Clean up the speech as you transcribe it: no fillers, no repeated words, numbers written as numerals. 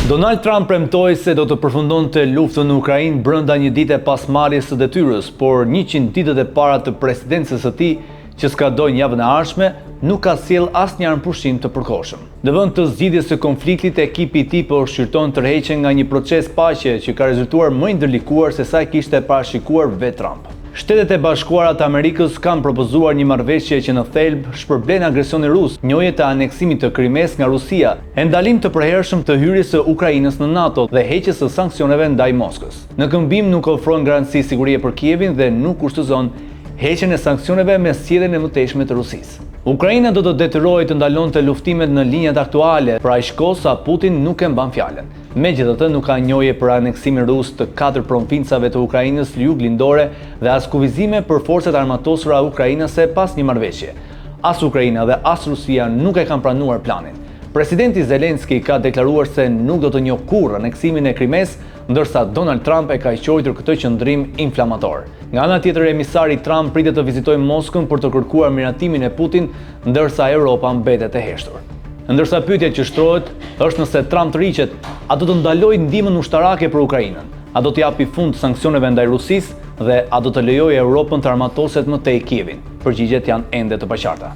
Donald Trump premtoi se do të përfundonte luftën në Ukrainë brenda një dite pas marrjes së detyrës, por 100 ditët e para të presidencës së tij, që skadojnë javën e ardhshme, nuk ka sjell asnjë pushim të përkohshëm. Në vend të zgjidhjes së konfliktit, ekipi i tij po shqyrton tërheqjen nga një proces paqe që ka rezultuar më i ndërlikuar se sa kishte parashikuar vetë Trump. Shtetet e Bashkuara të Amerikës kanë propozuar një marrëveshje që në thelb shpërblen agresionin rus, njëjë të aneksimit të Krimes nga Rusia, e ndalim të përhershëm të hyrjes së Ukrainës në NATO dhe heqjes së sanksioneve ndaj Moskës. Në këmbim nuk ofron garanci sigurie për Kievin dhe nuk kushtozon heqjen e sanksioneve me sjelljen e mëtejshme të Rusisë. Ukraina do të detyrohej të ndalonte luftimet në linjat aktuale, pra aq kohë sa Putin nuk e mban fjalën. Megjithatë, nuk ka njojje për aneksimin rus të 4 provincave të Ukrainës juglindore dhe as kufizime për forcat armatosura ukrainase pas një marrëveshje. As Ukraina dhe as Rusia nuk e kanë pranuar planin. Presidenti Zelenski ka deklaruar se nuk do të njohë kurrë aneksimin e Krimes, ndërsa Donald Trump e ka quajtur këtë qëndrim inflamator. Nga ana tjetër, emisari Trump pritet të vizitojë Moskën për të kërkuar miratimin e Putin, ndërsa Europa mbetet e heshtur. Ndërsa pyetja që shtrohet është nëse Trump të riqet, a do të ndalojë ndihmën ushtarake për Ukrainën, a do të japi fund sanksioneve ndaj Rusisë dhe a do të lejojë Europën të armatoset më tej Kievin. Përgjigjet janë ende të paqarta.